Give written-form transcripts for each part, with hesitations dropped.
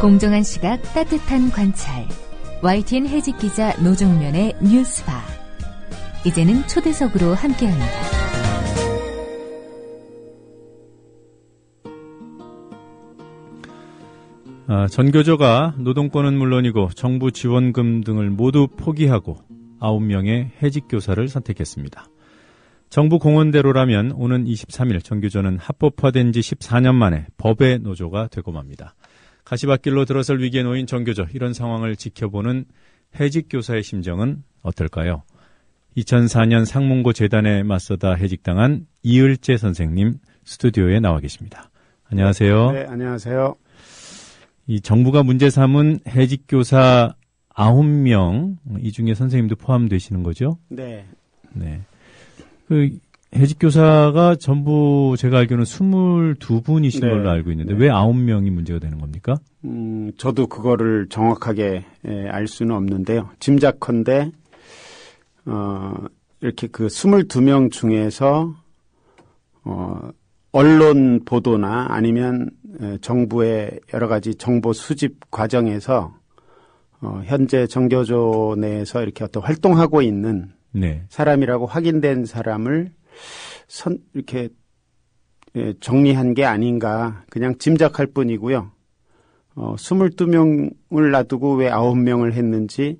공정한 시각, 따뜻한 관찰. YTN 해직 기자 노종면의 뉴스바. 이제는 초대석으로 함께합니다. 전교조가 노동권은 물론이고 정부 지원금 등을 모두 포기하고 9명의 해직교사를 선택했습니다. 정부 공언대로라면 오는 23일 전교조는 합법화된 지 14년 만에 법의 노조가 되고 맙니다. 가시밭길로 들어설 위기에 놓인 전교조, 이런 상황을 지켜보는 해직교사의 심정은 어떨까요? 2004년 상문고 재단에 맞서다 해직당한 이을재 선생님 스튜디오에 나와 계십니다. 안녕하세요. 네, 안녕하세요. 이 정부가 문제 삼은 해직교사 9명, 이 중에 선생님도 포함되시는 거죠? 네. 네. 그 해직교사가 전부 제가 알기로는 22분이신 네. 걸로 알고 있는데 네. 왜 9명이 문제가 되는 겁니까? 저도 그거를 정확하게 알 수는 없는데요. 짐작컨대 이렇게 그 22명 중에서 언론 보도나 아니면 정부의 여러 가지 정보 수집 과정에서 현재 정교조 내에서 이렇게 어떤 활동하고 있는 네. 사람이라고 확인된 사람을 이렇게 정리한 게 아닌가 그냥 짐작할 뿐이고요. 22명을 놔두고 왜 9명을 했는지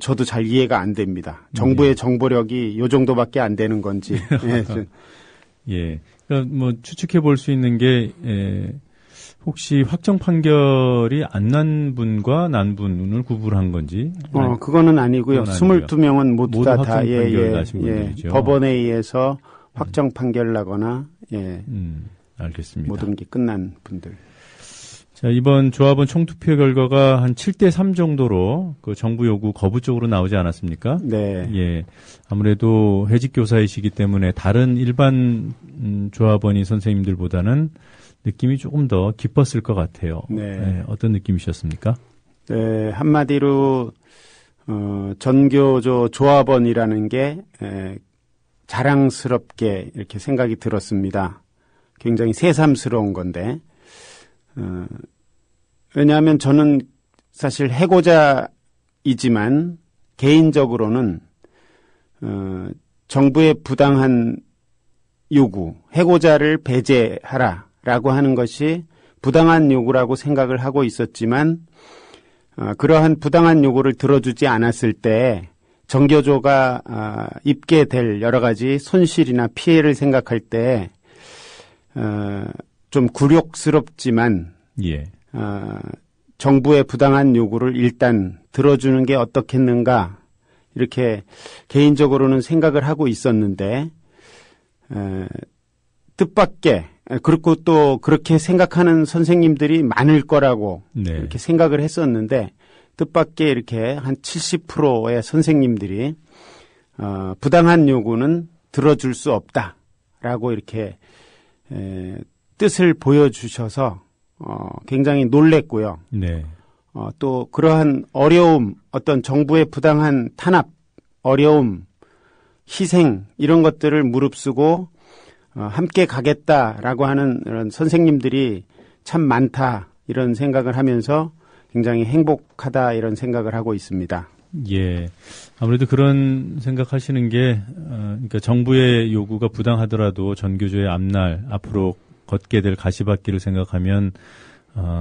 저도 잘 이해가 안 됩니다. 정부의 정보력이 요 정도밖에 안 되는 건지. 예. 그러니까 뭐 추측해 볼 수 있는 게 혹시 확정 판결이 안 난 분과 난 분을 구분한 건지? 그거는 아니고요. 22명은 모두 다 확정 판결 나신 분들이죠. 법원에 의해서 확정 판결 나거나 알겠습니다. 모든 게 끝난 분들. 자, 이번 조합원 총투표 결과가 한 7대3 정도로 그 정부 요구 거부 쪽으로 나오지 않았습니까? 네. 예. 아무래도 해직교사이시기 때문에 다른 일반 조합원인 선생님들보다는 느낌이 조금 더 깊었을 것 같아요. 네. 네, 어떤 느낌이셨습니까? 네, 한마디로 전교조 조합원이라는 게 자랑스럽게 이렇게 생각이 들었습니다. 굉장히 새삼스러운 건데 왜냐하면 저는 사실 해고자이지만 개인적으로는 정부의 부당한 요구, 해고자를 배제하라라고 하는 것이 부당한 요구라고 생각을 하고 있었지만 그러한 부당한 요구를 들어주지 않았을 때 정교조가 입게 될 여러 가지 손실이나 피해를 생각할 때 좀 굴욕스럽지만 예. 정부의 부당한 요구를 일단 들어주는 게 어떻겠는가 이렇게 개인적으로는 생각을 하고 있었는데 뜻밖의 그리고 또 그렇게 생각하는 선생님들이 많을 거라고 네. 이렇게 생각을 했었는데 뜻밖의 이렇게 한 70%의 선생님들이 부당한 요구는 들어줄 수 없다라고 이렇게 뜻을 보여주셔서 굉장히 놀랬고요. 네. 또 그러한 어려움, 어떤 정부의 부당한 탄압, 어려움, 희생 이런 것들을 무릅쓰고 함께 가겠다라고 하는 이런 선생님들이 참 많다 이런 생각을 하면서 굉장히 행복하다 이런 생각을 하고 있습니다. 예. 아무래도 그런 생각하시는 게 그러니까 정부의 요구가 부당하더라도 전교조의 앞날 앞으로 걷게 될 가시밭길을 생각하면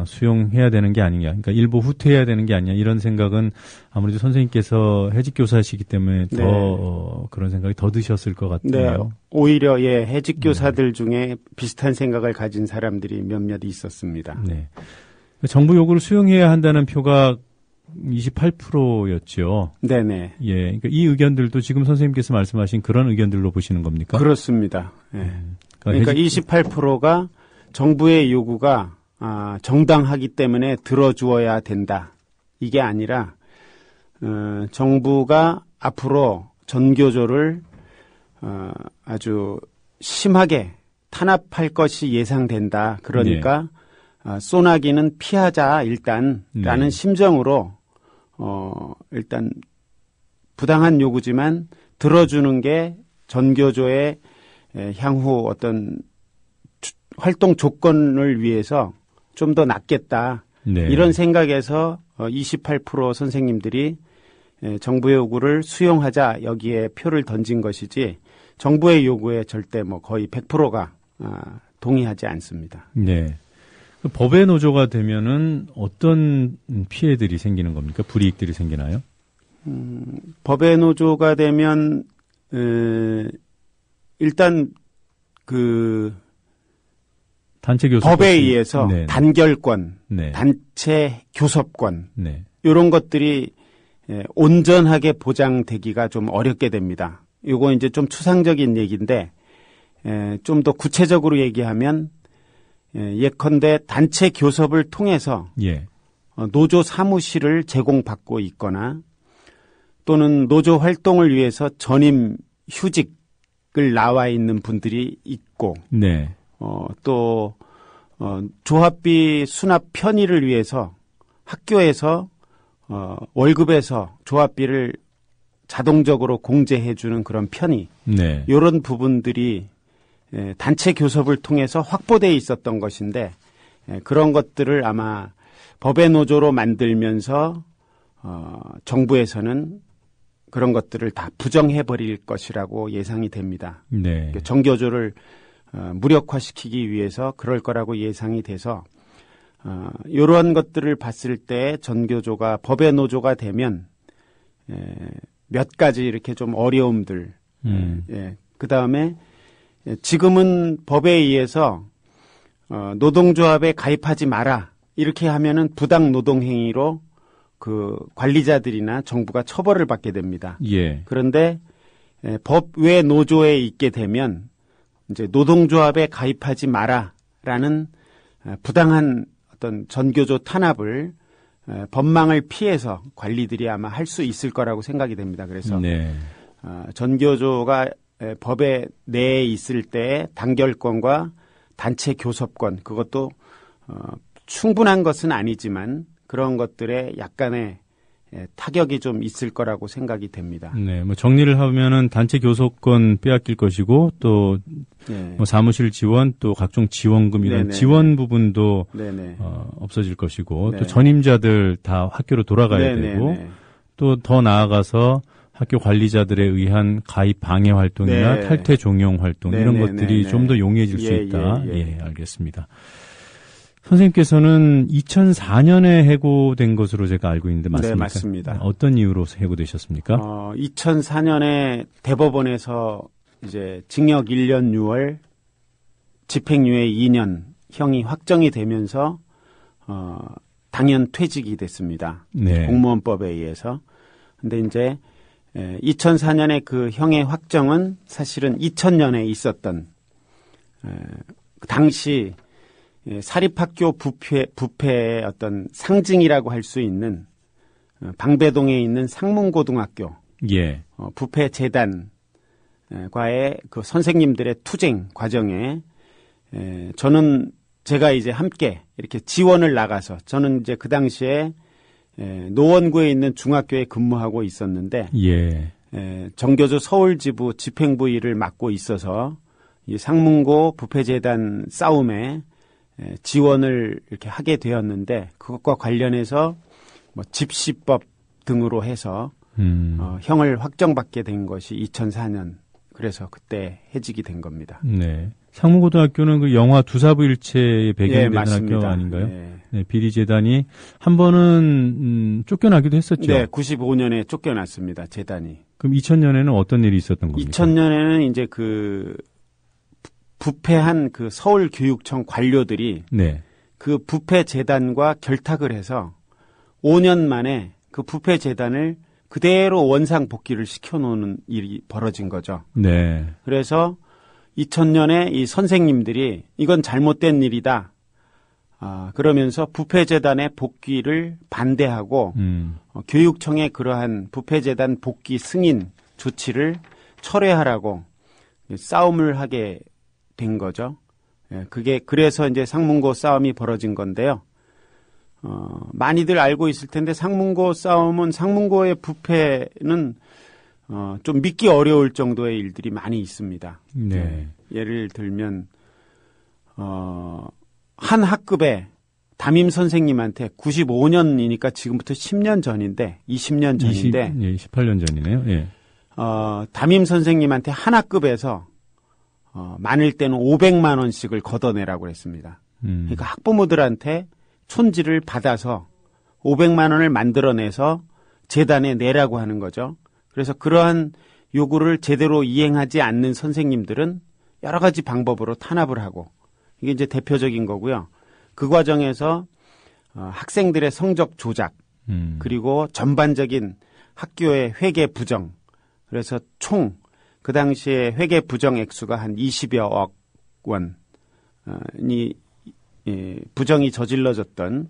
수용해야 되는 게 아니냐. 그러니까 일부 후퇴해야 되는 게 아니냐. 이런 생각은 아무래도 선생님께서 해직교사시기 때문에 더 네. 그런 생각이 더 드셨을 것 같아요. 네. 오히려 해직교사들 중에 비슷한 생각을 가진 사람들이 몇몇 있었습니다. 네. 정부 요구를 수용해야 한다는 표가 28%였죠. 네네. 예. 그러니까 이 의견들도 지금 선생님께서 말씀하신 그런 의견들로 보시는 겁니까? 그렇습니다. 네. 그러니까 28%가 정부의 요구가 정당하기 때문에 들어주어야 된다. 이게 아니라 정부가 앞으로 전교조를 아주 심하게 탄압할 것이 예상된다. 그러니까 소나기는 피하자 일단 라는 심정으로 일단 부당한 요구지만 들어주는 게 전교조의 향후 어떤 활동 조건을 위해서 좀 더 낫겠다. 네. 이런 생각에서 28% 선생님들이 정부의 요구를 수용하자 여기에 표를 던진 것이지 정부의 요구에 절대 뭐 거의 100%가 동의하지 않습니다. 네. 그 법의 노조가 되면은 어떤 피해들이 생기는 겁니까? 불이익들이 생기나요? 법의 노조가 되면 일단 그 단체 교섭 법에 의해서 네. 단결권, 네. 단체 교섭권 네. 이런 것들이 온전하게 보장되기가 좀 어렵게 됩니다. 이거 이제 좀 추상적인 얘기인데 좀 더 구체적으로 얘기하면 예컨대 단체 교섭을 통해서 예. 노조 사무실을 제공받고 있거나 또는 노조 활동을 위해서 전임 휴직을 나와 있는 분들이 있고 네. 또 조합비 수납 편의를 위해서 학교에서 월급에서 조합비를 자동적으로 공제해 주는 그런 편의 네. 이런 부분들이 단체 교섭을 통해서 확보되어 있었던 것인데 그런 것들을 아마 법의 노조로 만들면서 정부에서는 그런 것들을 다 부정해 버릴 것이라고 예상이 됩니다. 네. 정교조를 무력화시키기 위해서 그럴 거라고 예상이 돼서 이러한 것들을 봤을 때 전교조가 법의 노조가 되면 몇 가지 이렇게 좀 어려움들 그다음에 지금은 법에 의해서 노동조합에 가입하지 마라 이렇게 하면은 부당 노동행위로 그 관리자들이나 정부가 처벌을 받게 됩니다. 예. 그런데 법 외 노조에 있게 되면 이제 노동조합에 가입하지 마라라는 부당한 어떤 전교조 탄압을 법망을 피해서 관리들이 아마 할 수 있을 거라고 생각이 됩니다. 그래서 네. 전교조가 법의 내에 있을 때 단결권과 단체 교섭권 그것도 충분한 것은 아니지만 그런 것들에 약간의 타격이 좀 있을 거라고 생각이 됩니다. 네, 뭐 정리를 하면은 단체 교섭권 빼앗길 것이고 또 뭐 사무실 지원 또 각종 지원금 이런 네네. 지원 부분도 네네. 없어질 것이고 네. 또 전임자들 다 학교로 돌아가야 네네네. 되고 또 더 나아가서 학교 관리자들에 의한 가입 방해 활동이나 네. 탈퇴 종용 활동 이런 네네네. 것들이 좀 더 용이해질 수 예, 있다. 예, 예. 알겠습니다. 선생님께서는 2004년에 해고된 것으로 제가 알고 있는데 맞습니까? 네, 맞습니다. 어떤 이유로 해고되셨습니까? 2004년에 대법원에서 이제 징역 1년 6월, 집행유예 2년 형이 확정이 되면서 당연 퇴직이 됐습니다. 네. 공무원법에 의해서. 근데 이제 2004년에 그 형의 확정은 사실은 2000년에 있었던 당시 사립학교 부패의 어떤 상징이라고 할 수 있는 방배동에 있는 상문고등학교 예. 부패재단과의 그 선생님들의 투쟁 과정에 저는 제가 이제 함께 이렇게 지원을 나가서 저는 이제 그 당시에 노원구에 있는 중학교에 근무하고 있었는데 예. 정교조 서울지부 집행부 일을 맡고 있어서 이 상문고 부패재단 싸움에 지원을 이렇게 하게 되었는데 그것과 관련해서 뭐 집시법 등으로 해서 형을 확정받게 된 것이 2004년 그래서 그때 해직이 된 겁니다. 네. 상문고등학교는 그 영화 두사부일체의 배경이 되는 맞습니다. 학교 아닌가요? 네. 네, 비리재단이 한 번은 쫓겨나기도 했었죠. 네, 95년에 쫓겨났습니다. 재단이. 그럼 2000년에는 어떤 일이 있었던 겁니까? 2000년에는 이제 그 부패한 그 서울교육청 관료들이 네. 그 부패재단과 결탁을 해서 5년 만에 그 부패재단을 그대로 원상 복귀를 시켜놓는 일이 벌어진 거죠. 네. 그래서 2000년에 이 선생님들이 이건 잘못된 일이다. 그러면서 부패재단의 복귀를 반대하고 교육청의 그러한 부패재단 복귀 승인 조치를 철회하라고 싸움을 하게 된 거죠. 그게 그래서 이제 상문고 싸움이 벌어진 건데요. 많이들 알고 있을 텐데 상문고 싸움은 상문고의 부패는 좀 믿기 어려울 정도의 일들이 많이 있습니다. 예를 들면 한 학급에 담임 선생님한테 95년이니까 지금부터 10년 전인데 20년 전인데 18년 전이네요. 예. 담임 선생님한테 하나급에서 많을 때는 500만 원씩을 걷어내라고 했습니다. 그러니까 학부모들한테 촌지를 받아서 500만 원을 만들어내서 재단에 내라고 하는 거죠. 그래서 그러한 요구를 제대로 이행하지 않는 선생님들은 여러 가지 방법으로 탄압을 하고, 이게 이제 대표적인 거고요. 그 과정에서 학생들의 성적 조작, 그리고 전반적인 학교의 회계 부정, 그래서 총 그 당시에 회계 부정 액수가 한 20여억 원이 부정이 저질러졌던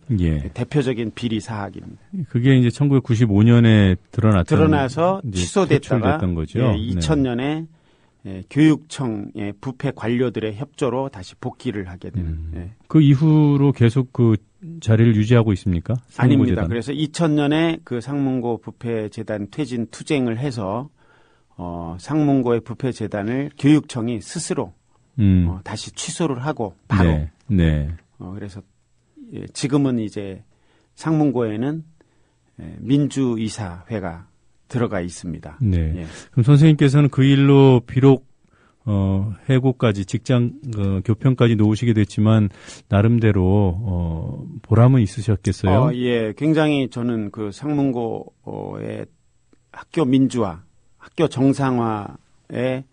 대표적인 비리 사학입니다. 그게 이제 1995년에 드러나서 취소됐다가 퇴출됐던 거죠. 2000년에 교육청의 부패 관료들의 협조로 다시 복귀를 하게 되는. 그 이후로 계속 그 자리를 유지하고 있습니까? 아닙니다. 그래서 2000년에 그 상문고 부패재단 퇴진 투쟁을 해서 상문고의 부패재단을 교육청이 스스로 다시 취소를 하고 바로. 네. 그래서 지금은 이제 상문고에는 민주이사회가 들어가 있습니다. 네. 예. 그럼 선생님께서는 그 일로 비록 해고까지 직장 교편까지 놓으시게 됐지만 나름대로 보람은 있으셨겠어요? 예, 굉장히 저는 그 상문고의 학교 민주화, 학교 정상화에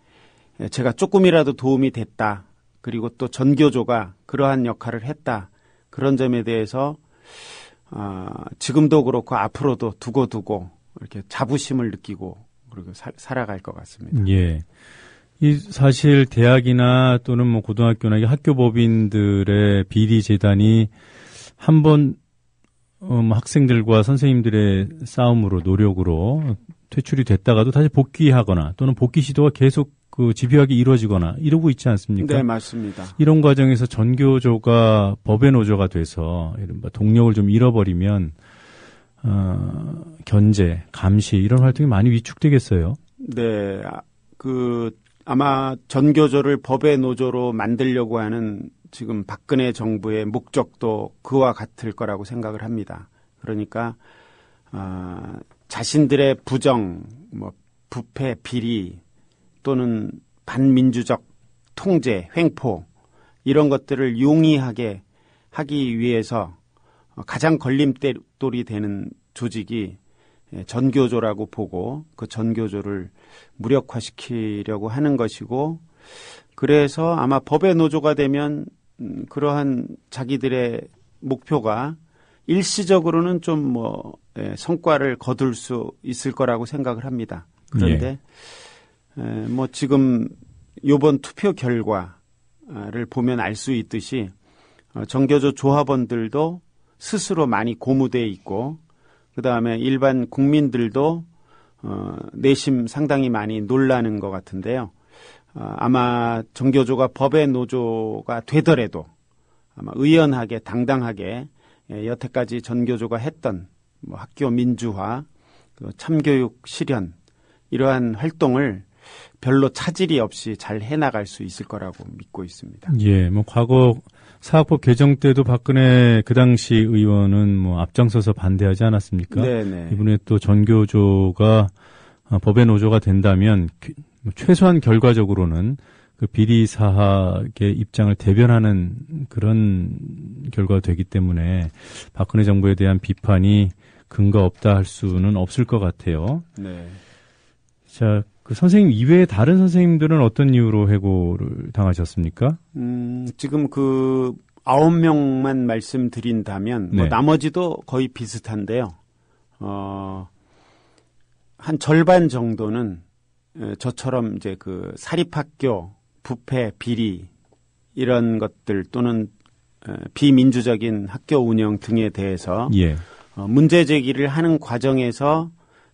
제가 조금이라도 도움이 됐다. 그리고 또 전교조가 그러한 역할을 했다. 그런 점에 대해서 지금도 그렇고 앞으로도 두고두고 이렇게 자부심을 느끼고 그리고 살아갈 것 같습니다. 예. 이 사실 대학이나 또는 뭐 고등학교나 학교 법인들의 비리 재단이 한번 학생들과 선생님들의 싸움으로 노력으로 퇴출이 됐다가도 다시 복귀하거나 또는 복귀 시도가 계속 그 집요하게 이루어지거나 이러고 있지 않습니까? 네, 맞습니다. 이런 과정에서 전교조가 법의 노조가 돼서 이른바 동력을 좀 잃어버리면 견제, 감시 이런 활동이 많이 위축되겠어요. 네, 아마 전교조를 법의 노조로 만들려고 하는 지금 박근혜 정부의 목적도 그와 같을 거라고 생각을 합니다. 그러니까 자신들의 부정, 부패, 비리 또는 반민주적 통제, 횡포 이런 것들을 용이하게 하기 위해서 가장 걸림돌이 되는 조직이 전교조라고 보고 그 전교조를 무력화시키려고 하는 것이고, 그래서 아마 법의 노조가 되면 그러한 자기들의 목표가 일시적으로는 좀 성과를 거둘 수 있을 거라고 생각을 합니다. 그런데 지금 이번 투표 결과를 보면 알 수 있듯이 전교조 조합원들도 스스로 많이 고무돼 있고, 그다음에 일반 국민들도 내심 상당히 많이 놀라는 것 같은데요. 아마 전교조가 법의 노조가 되더라도 아마 의연하게 당당하게 여태까지 전교조가 했던 학교 민주화, 참교육 실현 이러한 활동을 별로 차질이 없이 잘 해나갈 수 있을 거라고 믿고 있습니다. 예, 과거 사학법 개정 때도 박근혜 그 당시 의원은 앞장서서 반대하지 않았습니까? 네네. 이번에 또 전교조가 법의 노조가 된다면 최소한 결과적으로는 그 비리 사학의 입장을 대변하는 그런 결과가 되기 때문에 박근혜 정부에 대한 비판이 근거 없다 할 수는 없을 것 같아요. 네. 자, 그 선생님 이외에 다른 선생님들은 어떤 이유로 해고를 당하셨습니까? 지금 9명만 말씀드린다면, 네. 나머지도 거의 비슷한데요. 한 절반 정도는 저처럼 이제 사립학교, 부패, 비리, 이런 것들 또는 비민주적인 학교 운영 등에 대해서 문제 제기를 하는 과정에서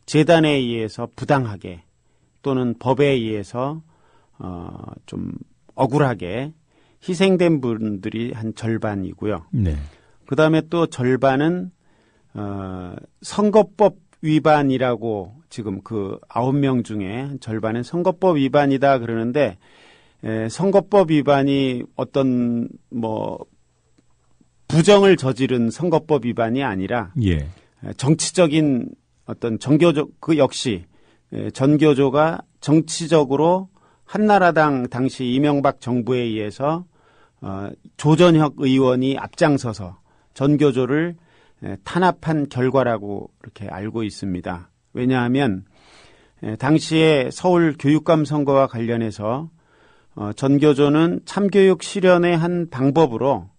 재단에 의해서 부당하게 또는 법에 의해서 좀 억울하게 희생된 분들이 한 절반이고요. 네. 그다음에 또 절반은 선거법 위반이라고 지금 9명 중에 절반은 선거법 위반이다 그러는데, 선거법 위반이 어떤 부정을 저지른 선거법 위반이 아니라 예. 정치적인 어떤 전교조 그 역시 전교조가 정치적으로 한나라당 당시 이명박 정부에 의해서 조전혁 의원이 앞장서서 전교조를 탄압한 결과라고 이렇게 알고 있습니다. 왜냐하면 당시에 서울 교육감 선거와 관련해서 전교조는 참교육 실현의 한 방법으로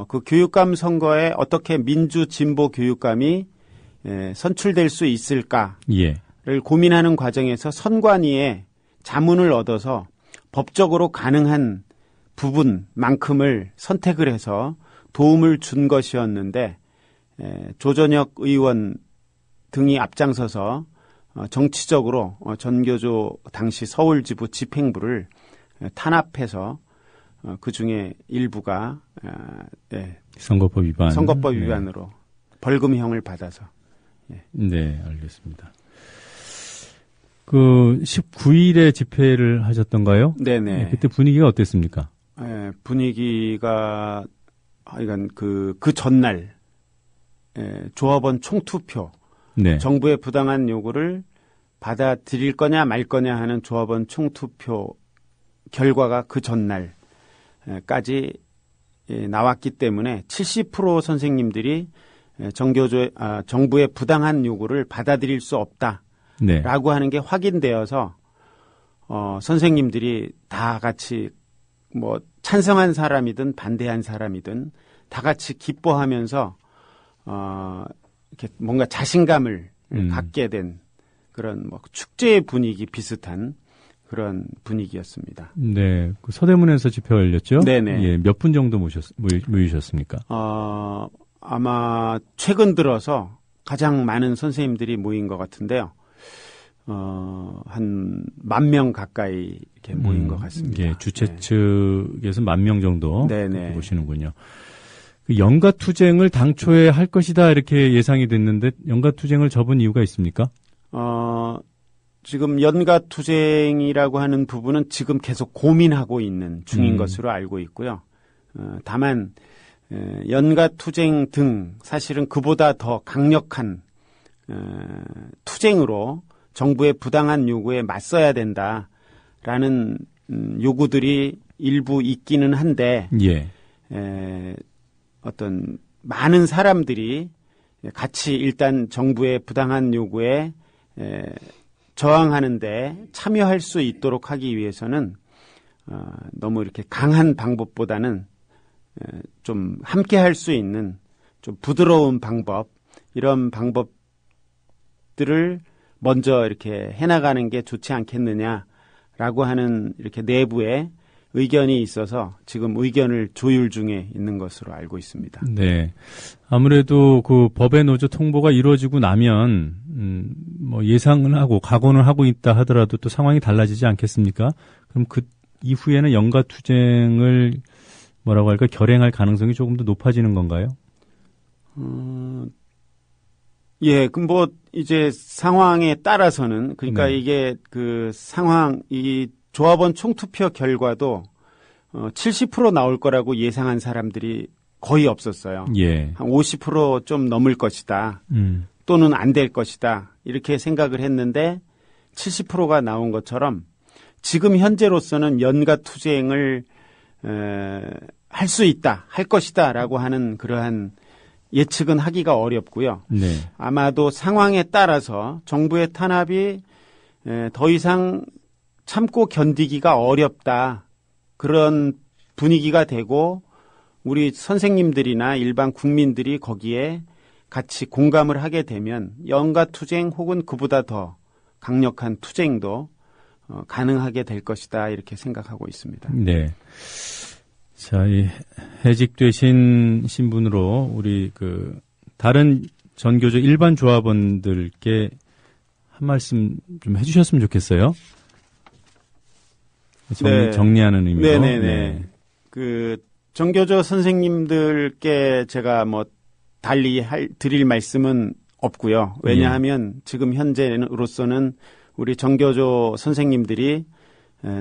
그 교육감 선거에 어떻게 민주 진보 교육감이 선출될 수 있을까를 예. 고민하는 과정에서 선관위에 자문을 얻어서 법적으로 가능한 부분만큼을 선택을 해서 도움을 준 것이었는데 조전혁 의원 등이 앞장서서 정치적으로 전교조 당시 서울지부 집행부를 탄압해서 그중에 일부가 선거법 위반으로 벌금형을 받아서. 네, 알겠습니다. 그 19일에 집회를 하셨던가요? 네네. 네, 그때 분위기가 어땠습니까? 분위기가 하여간 그 전날 조합원 총투표, 네. 정부의 부당한 요구를 받아들일 거냐 말 거냐 하는 조합원 총투표 결과가 그 전날까지 나왔기 때문에 70% 선생님들이 정부의 부당한 요구를 받아들일 수 없다라고 네. 하는 게 확인되어서 선생님들이 다 같이 뭐 찬성한 사람이든 반대한 사람이든 다 같이 기뻐하면서 이렇게 뭔가 자신감을 갖게 된 그런 뭐 축제의 분위기 비슷한 그런 분위기였습니다. 네, 그 서대문에서 집회가 열렸죠? 네네. 예, 몇 분 정도 모이셨습니까? 아마 최근 들어서 가장 많은 선생님들이 모인 것 같은데요. 한 10,000명 가까이 이렇게 모인 것 같습니다. 예, 주최 측에서 10,000명 정도 네네. 보시는군요. 그 연가투쟁을 당초에 할 것이다 이렇게 예상이 됐는데 연가투쟁을 접은 이유가 있습니까? 지금 연가투쟁이라고 하는 부분은 지금 계속 고민하고 있는 중인 것으로 알고 있고요. 다만 연가투쟁 등 사실은 그보다 더 강력한 투쟁으로 정부의 부당한 요구에 맞서야 된다라는 요구들이 일부 있기는 한데 예. 어떤 많은 사람들이 같이 일단 정부의 부당한 요구에 저항하는데 참여할 수 있도록 하기 위해서는 너무 이렇게 강한 방법보다는 좀 함께 할 수 있는 좀 부드러운 방법, 이런 방법들을 먼저 이렇게 해나가는 게 좋지 않겠느냐라고 하는 이렇게 내부에 의견이 있어서 지금 의견을 조율 중에 있는 것으로 알고 있습니다. 네. 아무래도 그 법의 노조 통보가 이루어지고 나면, 뭐 예상을 하고 각오는 하고 있다 하더라도 또 상황이 달라지지 않겠습니까? 그럼 그 이후에는 연가투쟁을 뭐라고 할까, 결행할 가능성이 조금 더 높아지는 건가요? 예, 그럼 뭐 이제 상황에 따라서는 그러니까 네. 이게 그 상황, 이 조합원 총투표 결과도 70% 나올 거라고 예상한 사람들이 거의 없었어요. 예. 한 50% 좀 넘을 것이다. 또는 안 될 것이다. 이렇게 생각을 했는데 70%가 나온 것처럼 지금 현재로서는 연가투쟁을 할 수 있다, 할 것이다라고 하는 그러한 예측은 하기가 어렵고요. 네. 아마도 상황에 따라서 정부의 탄압이 더 이상 참고 견디기가 어렵다. 그런 분위기가 되고 우리 선생님들이나 일반 국민들이 거기에 같이 공감을 하게 되면 연가투쟁 혹은 그보다 더 강력한 투쟁도 가능하게 될 것이다. 이렇게 생각하고 있습니다. 네. 자, 이 해직되신 신분으로 우리 그 다른 전교조 일반 조합원들께 한 말씀 좀 해주셨으면 좋겠어요. 정리하는 의미로. 네네네. 네. 그 전교조 선생님들께 제가 뭐 달리 드릴 말씀은 없고요. 왜냐하면 지금 현재로서는 우리 전교조 선생님들이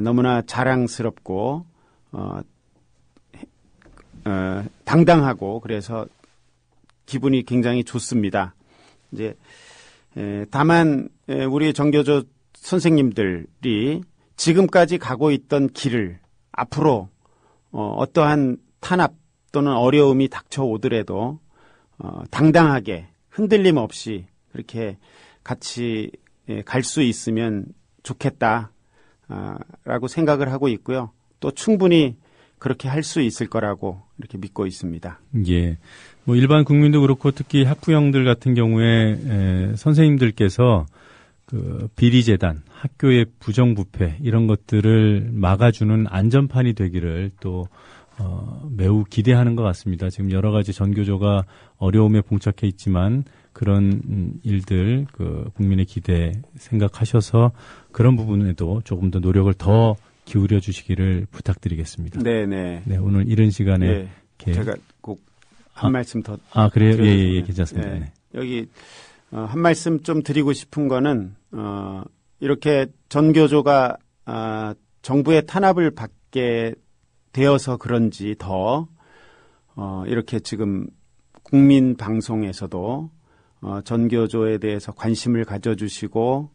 너무나 자랑스럽고 당당하고 그래서 기분이 굉장히 좋습니다. 이제 다만 우리 전교조 선생님들이 지금까지 가고 있던 길을 앞으로 어떠한 탄압 또는 어려움이 닥쳐오더라도 당당하게 흔들림 없이 그렇게 같이 갈 수 있으면 좋겠다라고 생각을 하고 있고요. 또 충분히 그렇게 할 수 있을 거라고 이렇게 믿고 있습니다. 예. 뭐 일반 국민도 그렇고 특히 학부형들 같은 경우에 선생님들께서 그 비리재단, 학교의 부정부패 이런 것들을 막아주는 안전판이 되기를 또 매우 기대하는 것 같습니다. 지금 여러 가지 전교조가 어려움에 봉착해 있지만 그런 일들 그 국민의 기대 생각하셔서 그런 부분에도 조금 더 노력을 더 기울여 주시기를 부탁드리겠습니다. 네네. 네, 오늘 이런 시간에 제가 꼭 한 말씀 더. 그래요? 예, 괜찮습니다. 네. 네. 여기 한 말씀 좀 드리고 싶은 거는 이렇게 전교조가 정부의 탄압을 받게 되어서 그런지 더 이렇게 지금 국민 방송에서도 전교조에 대해서 관심을 가져주시고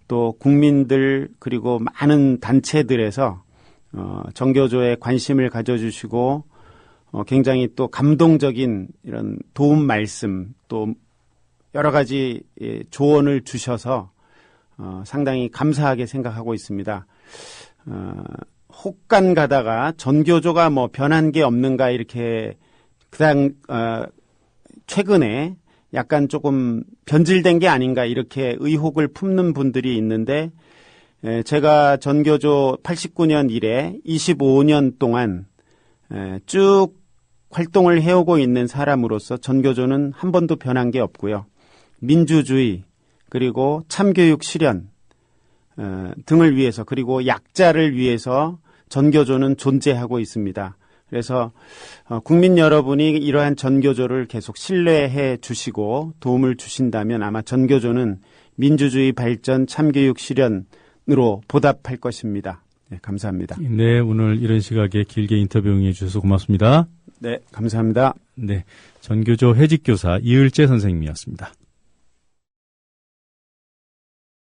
또 국민들 그리고 많은 단체들에서 전교조에 관심을 가져주시고 굉장히 또 감동적인 이런 도움 말씀 또 여러 가지 조언을 주셔서 상당히 감사하게 생각하고 있습니다. 혹간 가다가 전교조가 뭐 변한 게 없는가 이렇게 최근에 약간 조금 변질된 게 아닌가 이렇게 의혹을 품는 분들이 있는데 제가 전교조 89년 이래 25년 동안 쭉 활동을 해오고 있는 사람으로서 전교조는 한 번도 변한 게 없고요. 민주주의 그리고 참교육 실현 등을 위해서 그리고 약자를 위해서 전교조는 존재하고 있습니다. 그래서 국민 여러분이 이러한 전교조를 계속 신뢰해 주시고 도움을 주신다면 아마 전교조는 민주주의 발전 참교육 실현으로 보답할 것입니다. 네, 감사합니다. 네, 오늘 이런 시각에 길게 인터뷰 응해 주셔서 고맙습니다. 네, 감사합니다. 네, 전교조 해직교사 이을재 선생님이었습니다.